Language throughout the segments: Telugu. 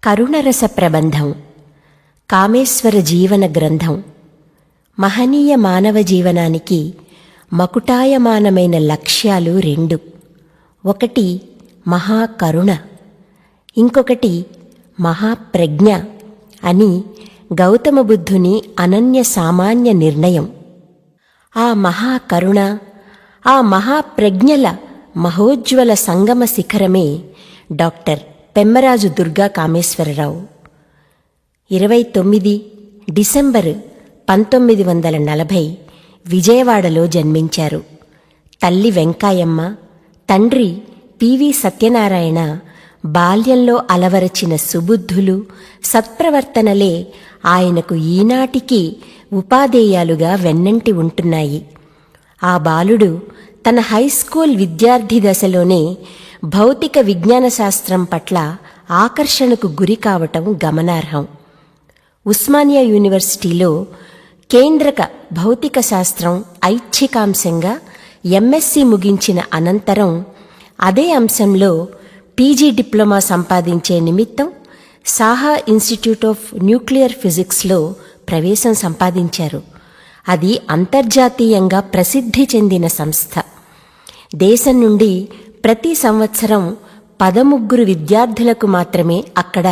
కరుణరస ప్రబంధం, కామేశ్వర జీవన గ్రంథం. మహనీయ మానవ జీవనానికి మకుటాయమానమైన లక్ష్యాలు రెండు. ఒకటి మహాకరుణ, ఇంకొకటి మహాప్రజ్ఞ అని గౌతమ బుద్ధుని అనన్య సామాన్య నిర్ణయం. ఆ మహాకరుణ, ఆ మహాప్రజ్ఞల మహోజ్వల సంగమ శిఖరమే డాక్టర్ పెమ్మరాజు దుర్గా కామేశ్వరరావు. 29 డిసెంబర్ 1940 విజయవాడలో జన్మించారు. తల్లి వెంకాయమ్మ, తండ్రి పివి సత్యనారాయణ బాల్యంలో అలవరచిన సుబుద్ధులు, సత్ప్రవర్తనలే ఆయనకు ఈనాటికి ఉపాధేయాలుగా వెన్నంటి ఉంటున్నాయి. ఆ బాలుడు తన హైస్కూల్ విద్యార్థి దశలోనే భౌతిక విజ్ఞాన శాస్త్రం పట్ల ఆకర్షణకు గురి కావటం గమనార్హం. ఉస్మానియా యూనివర్సిటీలో కేంద్రక భౌతిక శాస్త్రం ఐచ్ఛికాంశంగా ఎంఎస్సి ముగించిన అనంతరం అదే అంశంలో పీజీ డిప్లొమా సంపాదించే నిమిత్తం సాహా ఇన్స్టిట్యూట్ ఆఫ్ న్యూక్లియర్ ఫిజిక్స్లో ప్రవేశం సంపాదించారు. అది అంతర్జాతీయంగా ప్రసిద్ధి చెందిన సంస్థ. దేశం నుండి ప్రతి సంవత్సరం 13 విద్యార్థులకు మాత్రమే అక్కడ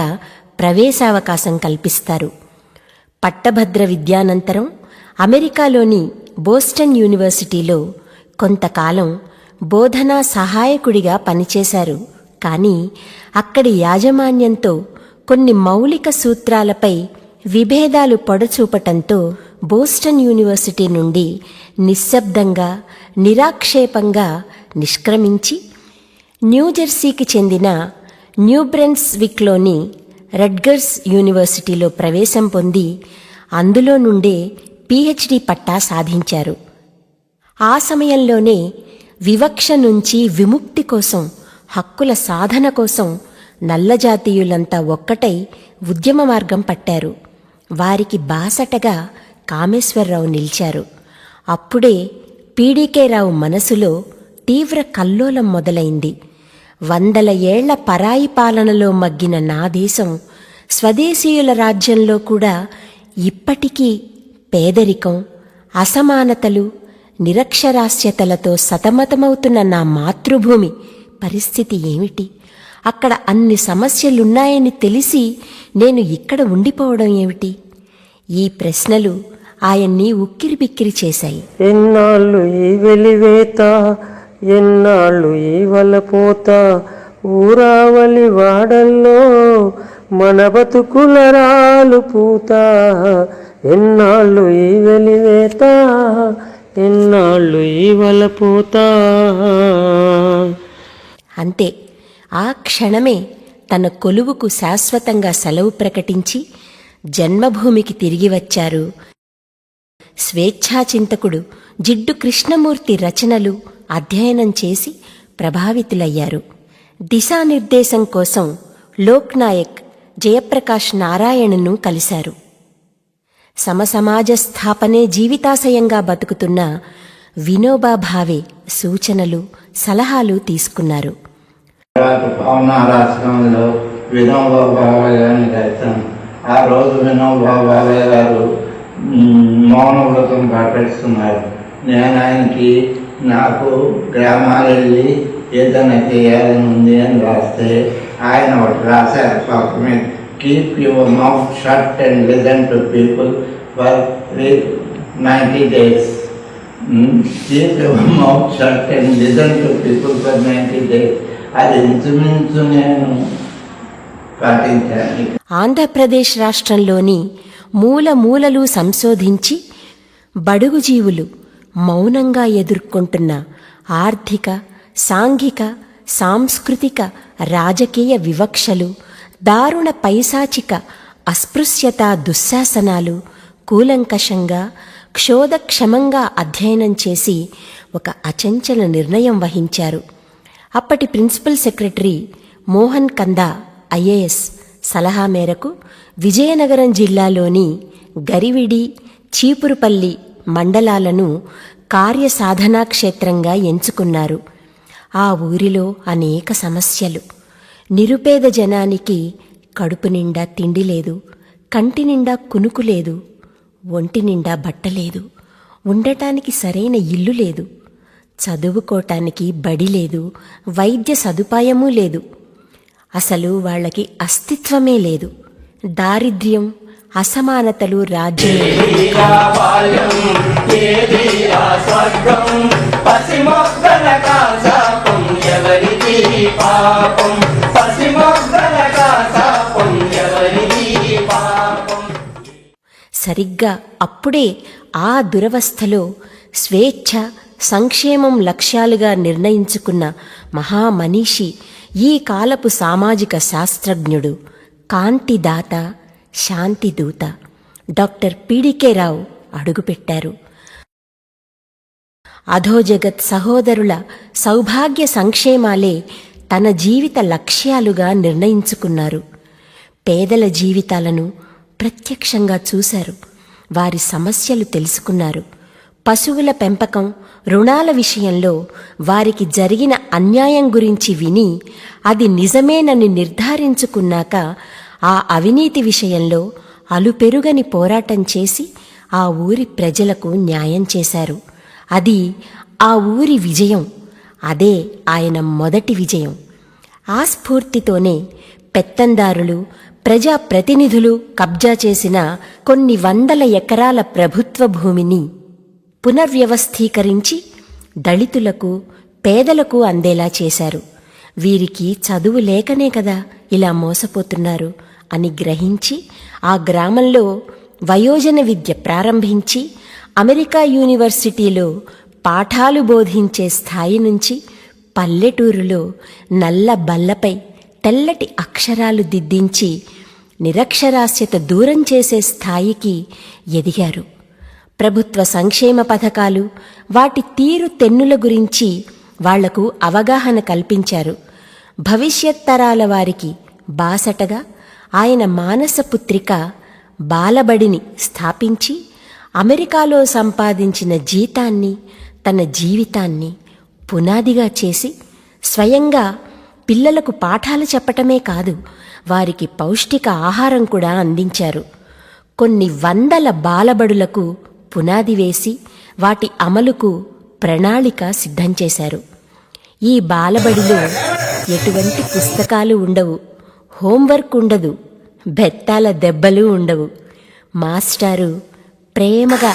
ప్రవేశావకాశం కల్పిస్తారు. పట్టభద్ర విద్యానంతరం అమెరికాలోని బోస్టన్ యూనివర్సిటీలో కొంతకాలం బోధనా సహాయకుడిగా పనిచేశారు. కానీ అక్కడి యాజమాన్యంతో కొన్ని మౌలిక సూత్రాలపై విభేదాలు పొడచూపటంతో బోస్టన్ యూనివర్సిటీ నుండి నిశ్శబ్దంగా, నిరాక్షేపంగా నిష్క్రమించి న్యూజెర్సీకి చెందిన న్యూబ్రెన్స్విక్లోని రట్గర్స్ యూనివర్సిటీలో ప్రవేశం పొంది అందులో నుండే పీహెచ్డీ పట్టా సాధించారు. ఆ సమయంలోనే వివక్ష నుంచి విముక్తి కోసం, హక్కుల సాధన కోసం నల్లజాతీయులంతా ఒక్కటై ఉద్యమ మార్గం పట్టారు. వారికి బాసటగా కామేశ్వరరావు నిలిచారు. అప్పుడే పీడీకే రావు మనసులో తీవ్ర కల్లోలం మొదలైంది. 100 ఏళ్ల పరాయి పాలనలో మగ్గిన నా దేశం, స్వదేశీయుల రాజ్యంలో కూడా ఇప్పటికీ పేదరికం, అసమానతలు, నిరక్షరాస్యతలతో సతమతమవుతున్న నా మాతృభూమి పరిస్థితి ఏమిటి? అక్కడ అన్ని సమస్యలున్నాయని తెలిసి నేను ఇక్కడ ఉండిపోవడం ఏమిటి? ఈ ప్రశ్నలు ఆయన్ని ఉక్కిరిబిక్కిరి చేశాయి. ఎన్నాళ్ళు ఈ వెలివేత, ఎన్నాళ్ళు ఈ వలపోత, ఊరావలి వాడల్లో మన బతుకుల రాలు పూత. ఎన్నాళ్ళు ఈ వెలివేత, ఎన్నాళ్ళు ఈ వలపోత. అంతే, ఆ క్షణమే తన కొలువుకు శాశ్వతంగా సెలవు ప్రకటించి జన్మభూమికి తిరిగి వచ్చారు. స్వేచ్ఛాచింతకుడు జిడ్డు కృష్ణమూర్తి రచనలు అధ్యయనం చేసి ప్రభావితులయ్యారు. దిశానిర్దేశం కోసం లోక్నాయక్ జయప్రకాష్ నారాయణను కలిశారు. సమసమాజ స్థాపనే జీవితాశయంగా బతుకుతున్న వినోబా భావే సూచనలు, సలహాలు తీసుకున్నారు. వినోబా భావే గారిని కలిశాను. ఆ రోజు వినోబా భావే గారు మౌన వ్రతం పాటిస్తున్నారు. నేను ఆయనకి నాకు గ్రామాలు వెళ్ళి ఏదైనా చేయాలని ఉంది అని రాస్తే ఆయన ఒకటి రాశారు పక్కనే, keep your mouth shut and listen to people for 90 days. Keep your mouth shut and listen to people for 90 days. అది ఇంచుమించు నేను పాటించాను. ఆంధ్రప్రదేశ్ రాష్ట్రంలోని మూల మూలలు సంశోధించి బడుగు జీవులు మౌనంగా ఎదుర్కొంటున్న ఆర్థిక, సాంఘిక, సాంస్కృతిక, రాజకీయ వివక్షలు, దారుణ పైశాచిక అస్పృశ్యత దుశ్శాసనాలు కూలంకషంగా, క్షోధక్షమంగా అధ్యయనం చేసి ఒక అచంచల నిర్ణయం వహించారు. అప్పటి ప్రిన్సిపల్ సెక్రటరీ మోహన్ కందా ఐఏఎస్ సలహా మేరకు విజయనగరం జిల్లాలోని గరివిడి, చీపురుపల్లి మండలాలను కార్యసాధనా క్షేత్రంగా ఎంచుకున్నారు. ఆ ఊరిలో అనేక సమస్యలు. నిరుపేద జనానికి కడుపు నిండా తిండి లేదు, కంటి నిండా కునుకు లేదు, ఒంటి నిండా బట్ట లేదు, ఉండటానికి సరైన ఇల్లు లేదు, చదువుకోటానికి బడి లేదు, వైద్య సదుపాయమూ లేదు. అసలు వాళ్ళకి అస్తిత్వమే లేదు. దారిద్ర్యం, అసమానతలు రాజ్యమే. సరిగ్గా అప్పుడే ఆ దురవస్థలో స్వేచ్ఛ, సంక్షేమం లక్ష్యాలుగా నిర్ణయించుకున్న మహామనీషి, ఈ కాలపు సామాజిక శాస్త్రజ్ఞుడు, కాంతిదాత, శాంతిదూత డాక్టర్ పీడీకే రావు అడుగుపెట్టారు. అధోజగత్ సహోదరుల సౌభాగ్య సంక్షేమాలే తన జీవిత లక్ష్యాలుగా నిర్ణయించుకున్నారు. పేదల జీవితాలను ప్రత్యక్షంగా చూశారు. వారి సమస్యలు తెలుసుకున్నారు. పశువుల పెంపకం, రుణాల విషయంలో వారికి జరిగిన అన్యాయం గురించి విని అది నిజమేనని నిర్ధారించుకున్నాక ఆ అవినీతి విషయంలో అలుపెరుగని పోరాటం చేసి ఆ ఊరి ప్రజలకు న్యాయం చేశారు. అది ఆ ఊరి విజయం. అదే ఆయన మొదటి విజయం. ఆ స్ఫూర్తితోనే పెత్తందారులు, ప్రజాప్రతినిధులు కబ్జా చేసిన కొన్ని వందల ఎకరాల ప్రభుత్వ భూమిని పునర్వ్యవస్థీకరించి దళితులకు, పేదలకు అందేలా చేశారు. వీరికి చదువు లేకనే కదా ఇలా మోసపోతున్నారు అని గ్రహించి ఆ గ్రామంలో వయోజన విద్య ప్రారంభించి అమెరికా యూనివర్సిటీలో పాఠాలు బోధించే స్థాయి నుంచి పల్లెటూరులో నల్ల బల్లపై తెల్లటి అక్షరాలు దిద్దించి నిరక్షరాస్యత దూరం చేసే స్థాయికి ఎదిగారు. ప్రభుత్వ సంక్షేమ పథకాలు, వాటి తీరు తెన్నుల గురించి వాళ్లకు అవగాహన కల్పించారు. భవిష్యత్ తరాల వారికి బాసటగా ఆయన మానసపుత్రిక బాలబడిని స్థాపించి అమెరికాలో సంపాదించిన జీతాన్ని, తన జీవితాన్ని పునాదిగా చేసి స్వయంగా పిల్లలకు పాఠాలు చెప్పటమే కాదు, వారికి పౌష్టిక ఆహారం కూడా అందించారు. కొన్ని వందల బాలబడులకు పునాది వేసి వాటి అమలుకు ప్రణాళిక సిద్ధం చేశారు. ఈ బాలబడిలో ఎటువంటి పుస్తకాలు ఉండవు, హోంవర్క్ ఉండదు, బెత్తాల దెబ్బలు ఉండవు. మాస్టారు ప్రేమగా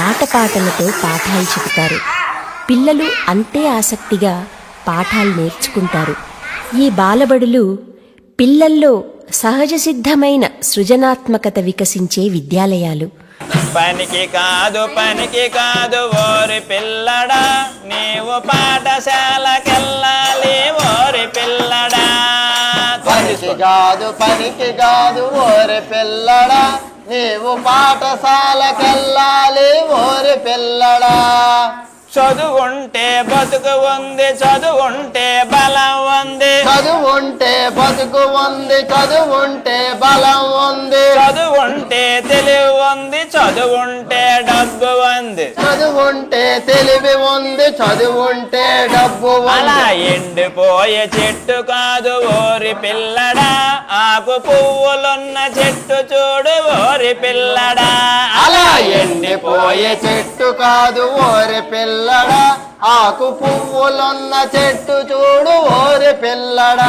ఆటపాటలతో పాఠాలు చెబుతారు. పిల్లలు అంతే ఆసక్తిగా పాఠాలు నేర్చుకుంటారు. ఈ బాలబడులు పిల్లల్లో సహజ సిద్ధమైన సృజనాత్మకత వికసించే విద్యాలయాలు. పనికి కాదు ఓరి పిల్లడా, నీవు పాఠశాలకెళ్ళాలి ఓరి పిల్లడా. పనికి కాదు ఓరి పిల్లడా, నీవు పాఠశాలకెళ్ళాలి ఓరి పిల్లడా. చదువుంటే బతుకు ఉంది, చదువుంటే బలం ఉంది, చదువుంటే బతుకు ఉంది, చదువుంటే బలం ఉంది, చదువుంటే తెలివి ఉంది, చదువుంటే డబ్బు ఉంది, చదువుంటే తెలివి ఉంది, చదువుంటే డబ్బు అలా ఉంది. ఎండిపోయే చెట్టు కాదు ఓరి పిల్లడా, ఆకు పువ్వులున్న చెట్టు చూడు ఓరి పిల్లడా. అలా ఎండిపోయే చెట్టు కాదు ఓరి పిల్లడా, ఆకు పువ్వులున్న చెట్టు చూడు ఓరి పిల్లడా.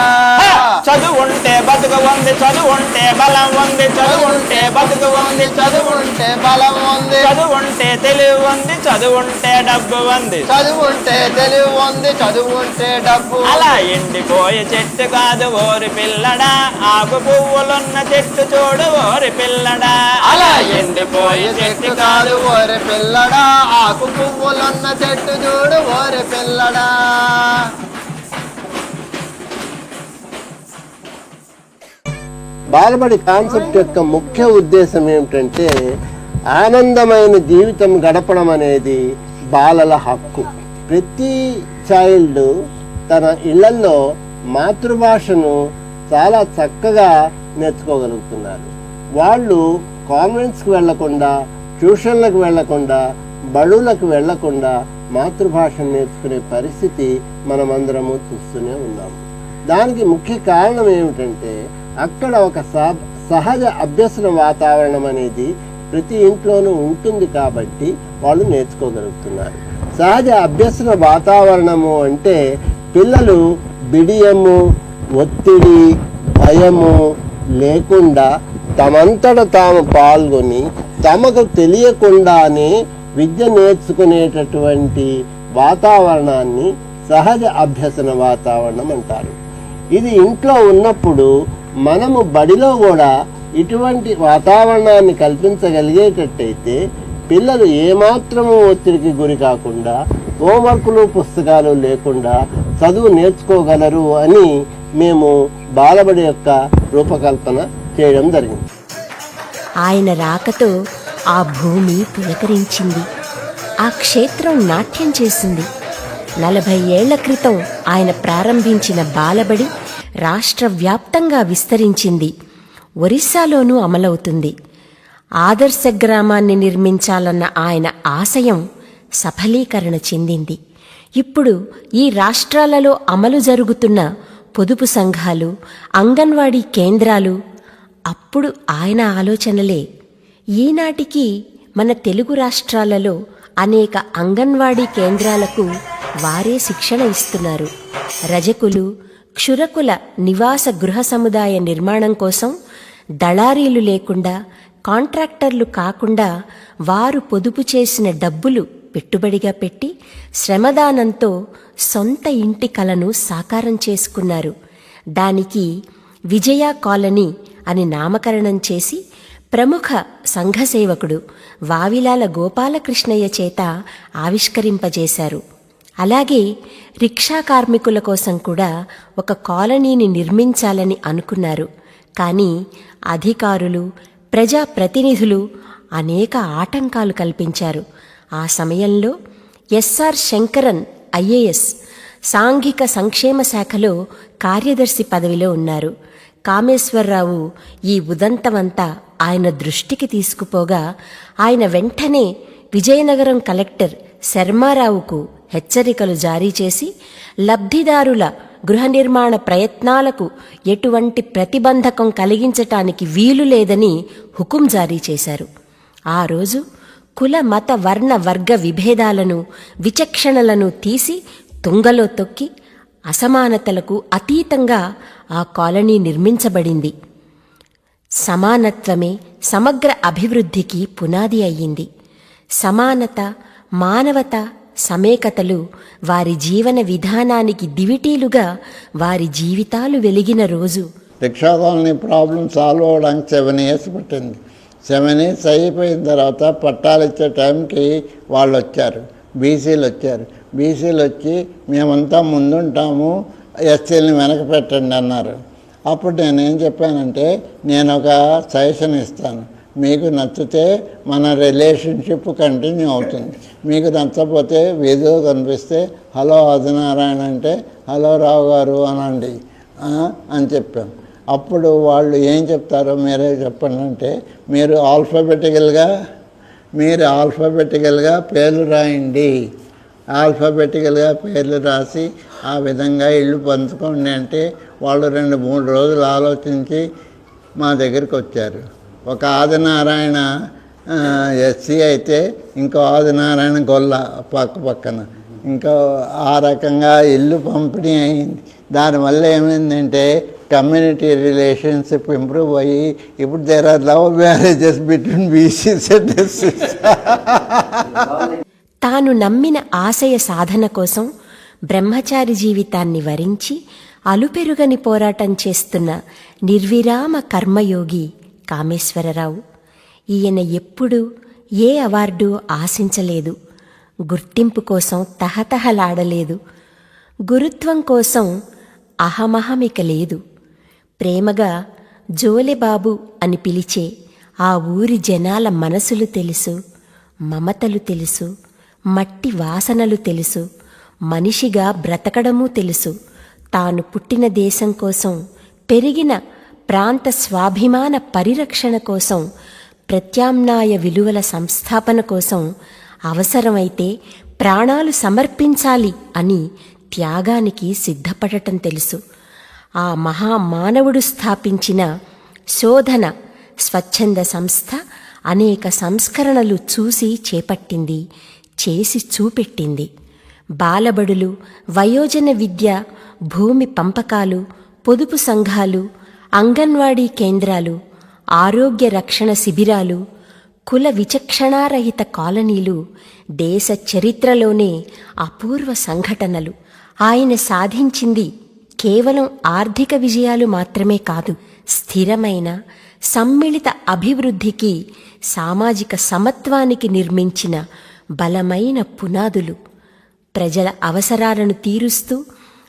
చదువుంటే బతుకు ఉంది, చదువుంటే బలం ఉంది, చదువుంటే బతుకు ఉంది, చదువుంటే బలం ఉంది, చదువుంటే తెలివి ఉంది, చదువుంటే డబ్బు ఉంది, చదువుంటే తెలివి ఉంది, చదువుంటే డబ్బు. అలా ఎండిపోయే చెట్టు కాదు ఓరి పిల్లడా, ఆకు పువ్వులున్న చెట్టు చూడు ఓరి పిల్లడా. అలా ఎండిపోయే చెట్టు కాదు ఓరి పిల్లడా, ఆకు పువ్వులున్న చెట్టు చూడు ఓరి పిల్లడా. బాలబడి కాన్సెప్ట్ యొక్క ముఖ్య ఉద్దేశం ఏమిటంటే ఆనందమైన జీవితం గడపడం అనేది బాలల హక్కు. ప్రతి చైల్డ్ తన ఇళ్లలో మాతృభాషను చాలా చక్కగా నేర్చుకోగలుగుతున్నారు. వాళ్ళు కాన్వెంట్స్కి వెళ్లకుండా, ట్యూషన్లకు వెళ్లకుండా, బడులకు వెళ్లకుండా మాతృభాషను నేర్చుకునే పరిస్థితి మనమందరము చూస్తూనే ఉన్నాము. దానికి ముఖ్య కారణం ఏమిటంటే అక్కడ ఒక సహజ అభ్యసన వాతావరణం అనేది ప్రతి ఇంట్లోనూ ఉంటుంది కాబట్టి వాళ్ళు నేర్చుకోగలుగుతున్నారు. సహజ అభ్యసన వాతావరణము అంటే పిల్లలు బిడియము, ఒత్తిడి, భయము లేకుండా తమంతట తాము పాల్గొని తమకు తెలియకుండానే విద్య నేర్చుకునేటటువంటి వాతావరణాన్ని సహజ అభ్యసన వాతావరణం అంటారు. ఇది ఇంట్లో ఉన్నప్పుడు మనము బడిలో కూడా ఇటువంటి వాతావరణాన్ని కల్పించగలిగేటట్టయితే పిల్లలు ఏమాత్రము ఒత్తిడికి గురి కాకుండా హోంవర్క్లు పుస్తకాలు లేకుండా చదువు నేర్చుకోగలరు అని మేము బాలబడి యొక్క రూపకల్పన చేయడం జరిగింది. ఆయన రాకతో ఆ భూమి పులకరించింది, ఆ క్షేత్రం నాట్యం చేసింది. 40 ఏళ్ల క్రితం ఆయన ప్రారంభించిన బాలబడి రాష్ట్ర వ్యాప్తంగా విస్తరించింది. ఒరిస్సాలోనూ అమలవుతుంది. ఆదర్శ గ్రామాన్ని నిర్మించాలన్న ఆయన ఆశయం సఫలీకరణ చెందింది. ఇప్పుడు ఈ రాష్ట్రాలలో అమలు జరుగుతున్న పొదుపు సంఘాలు, అంగన్వాడీ కేంద్రాలు అప్పుడు ఆయన ఆలోచనలే. ఈనాటికి మన తెలుగు రాష్ట్రాలలో అనేక అంగన్వాడీ కేంద్రాలకు వారే శిక్షణ ఇస్తున్నారు. రజకులు, క్షురకుల నివాస గృహ సముదాయ నిర్మాణం కోసం దళారీలు లేకుండా, కాంట్రాక్టర్లు కాకుండా వారు పొదుపు చేసిన డబ్బులు పెట్టుబడిగా పెట్టి శ్రమదానంతో సొంత ఇంటి కలను సాకారం చేసుకున్నారు. దానికి విజయ కాలనీ అని నామకరణం చేసి ప్రముఖ సంఘ సేవకుడు వావిలాల గోపాలకృష్ణయ్య చేత ఆవిష్కరింపజేశారు. అలాగే రిక్షా కార్మికుల కోసం కూడా ఒక కాలనీని నిర్మించాలని అనుకున్నారు. కానీ అధికారులు, ప్రజాప్రతినిధులు అనేక ఆటంకాలు కల్పించారు. ఆ సమయంలో ఎస్ఆర్ శంకరన్ ఐఏఎస్ సాంఘిక సంక్షేమ శాఖలో కార్యదర్శి పదవిలో ఉన్నారు. కామేశ్వరరావు ఈ ఉదంతమంతా ఆయన దృష్టికి తీసుకుపోగా ఆయన వెంటనే విజయనగరం కలెక్టర్ శర్మారావుకు హెచ్చరికలు జారీ చేసి లబ్ధిదారుల గృహ నిర్మాణ ప్రయత్నాలకు ఎటువంటి ప్రతిబంధకం కలిగించటానికి వీలు లేదని హుకుం జారీ చేశారు. ఆ రోజు కుల, మత, వర్ణ, వర్గ విభేదాలను, విచక్షణలను తీసి తుంగలో తొక్కి అసమానతలకు అతీతంగా ఆ కాలనీ నిర్మించబడింది. సమానత్వమే సమగ్ర అభివృద్ధికి పునాది అయ్యింది. సమానత, మానవత, సమైకతలు వారి జీవన విధానానికి దివిటీలుగా వారి జీవితాలు వెలిగిన రోజు. రిక్షా కాలనీ ప్రాబ్లం సాల్వ్ అవ్వడానికి 7 years పట్టింది. 7 years అయిపోయిన తర్వాత పట్టాలు ఇచ్చే టైంకి వాళ్ళు వచ్చారు, బీసీలు వచ్చారు. బీసీలు వచ్చి మేమంతా ముందుంటాము, ఎస్సీలని వెనక పెట్టండి అన్నారు. అప్పుడు నేనేం చెప్పానంటే, నేను ఒక సజెషన్ ఇస్తాను, మీకు నచ్చితే మన రిలేషన్షిప్ కంటిన్యూ అవుతుంది, మీకు నచ్చకపోతే వీధిలో కనిపిస్తే హలో ఆదినారాయణ అంటే హలో రావు గారు అనండి అని చెప్పాం. అప్పుడు వాళ్ళు ఏం చెప్తారో మీరే చెప్పండి అంటే, మీరు ఆల్ఫాబెటికల్గా పేర్లు రాయండి, ఆల్ఫాబెటికల్గా పేర్లు రాసి ఆ విధంగా ఇల్లు పంచుకోండి అంటే వాళ్ళు 2-3 రోజులు ఆలోచించి మా దగ్గరికి వచ్చారు. ఒక ఆదినారాయణ ఎస్సీ అయితే ఇంకో ఆదినారాయణ గొల్ల పక్కన, ఇంకా ఆ రకంగా ఇల్లు పంపిణీ అయింది. దానివల్ల ఏమైందంటే కమ్యూనిటీ రిలేషన్షిప్ ఇంప్రూవ్ అయ్యి ఇప్పుడు there are love marriages between BCs and ఎస్సీస్. తాను నమ్మిన ఆశయ సాధన కోసం బ్రహ్మచారి జీవితాన్ని వరించి అలుపెరుగని పోరాటం చేస్తున్న నిర్విరామ కర్మయోగి కామేశ్వరరావు. ఈయన ఎప్పుడూ ఏ అవార్డు ఆశించలేదు, గుర్తింపు కోసం తహతహలాడలేదు, గురుత్వం కోసం అహమహమిక లేదు. ప్రేమగా జోలెబాబు అని పిలిచే ఆ ఊరి జనాల మనసులు తెలుసు, మమతలు తెలుసు, మట్టి వాసనలు తెలుసు, మనిషిగా బ్రతకడమూ తెలుసు. తాను పుట్టిన దేశం కోసం, పెరిగిన ప్రాంత స్వాభిమాన పరిరక్షణ కోసం, ప్రత్యామ్నాయ విలువల సంస్థాపన కోసం అవసరమైతే ప్రాణాలు సమర్పించాలి అని త్యాగానికి సిద్ధపడటం తెలుసు. ఆ మహామానవుడు స్థాపించిన శోధన స్వచ్ఛంద సంస్థ అనేక సంస్కరణలు చూసి చేపట్టింది, చేసి చూపెట్టింది. బాలబడులు, వయోజన విద్య, భూమి పంపకాలు, పొదుపు సంఘాలు, అంగన్వాడీ కేంద్రాలు, ఆరోగ్య రక్షణ శిబిరాలు, కుల విచక్షణారహిత కాలనీలు దేశ చరిత్రలోనే అపూర్వ సంఘటనలు. ఆయన సాధించింది కేవలం ఆర్థిక విజయాలు మాత్రమే కాదు, స్థిరమైన సమ్మిళిత అభివృద్ధికి, సామాజిక సమత్వానికి నిర్మించిన బలమైన పునాదులు. ప్రజల అవసరాలను తీరుస్తూ,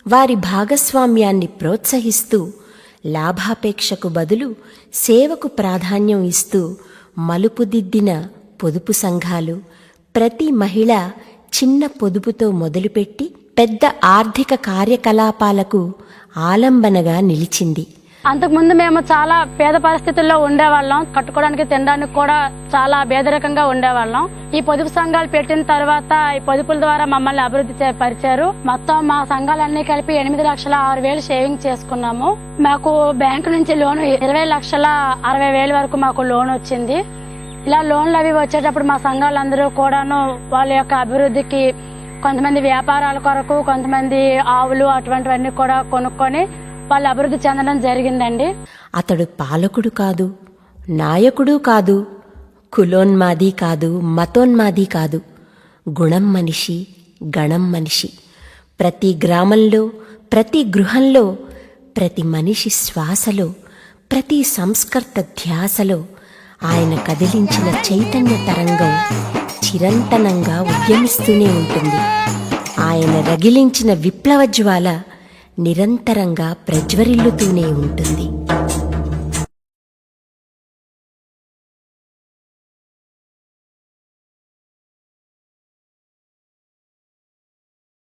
వారి భాగస్వామ్యాన్ని ప్రోత్సహిస్తూ, లాభాపేక్షకు బదులు సేవకు ప్రాధాన్యం ఇస్తూ మలుపుదిద్దిన పొదుపు సంఘాలు ప్రతి మహిళ చిన్న పొదుపుతో మొదలుపెట్టి పెద్ద ఆర్థిక కార్యకలాపాలకు ఆలంబనగా నిలిచింది. అంతకుముందు మేము చాలా పేద పరిస్థితుల్లో ఉండేవాళ్ళం. కట్టుకోవడానికి తినడానికి కూడా చాలా పేదరికంగా ఉండేవాళ్ళం. ఈ పొదుపు సంఘాలు పెట్టిన తర్వాత ఈ పొదుపుల ద్వారా మమ్మల్ని అభివృద్ధి పరిచారు. మొత్తం మా సంఘాలన్నీ కలిపి 8,06,000 సేవింగ్ చేసుకున్నాము. మాకు బ్యాంకు నుంచి లోన్ 20,60,000 వరకు మాకు లోన్ వచ్చింది. ఇలా లోన్లు అవి వచ్చేటప్పుడు మా సంఘాలందరూ కూడాను వాళ్ళ యొక్క అభివృద్ధికి కొంతమంది వ్యాపారాల కొరకు, కొంతమంది ఆవులు అటువంటివన్నీ కూడా కొనుక్కొని వాళ్ళు అభివృద్ధి చెందడం జరిగిందండి. అతడు పాలకుడు కాదు, నాయకుడు కాదు, కులోన్మాది కాదు, మతోన్మాది కాదు, గుణం మనిషి, గణం మనిషి. ప్రతి గ్రామంలో, ప్రతి గృహంలో, ప్రతి మనిషి శ్వాసలో, ప్రతి సంస్కర్త ధ్యాసలో ఆయన కదిలించిన చైతన్య తరంగం చిరంతనంగా ఉద్యమిస్తూనే ఉంటుంది. ఆయన రగిలించిన విప్లవ జ్వాల నిరంతరంగా ప్రజ్వరిల్లుతూనే ఉంటుంది.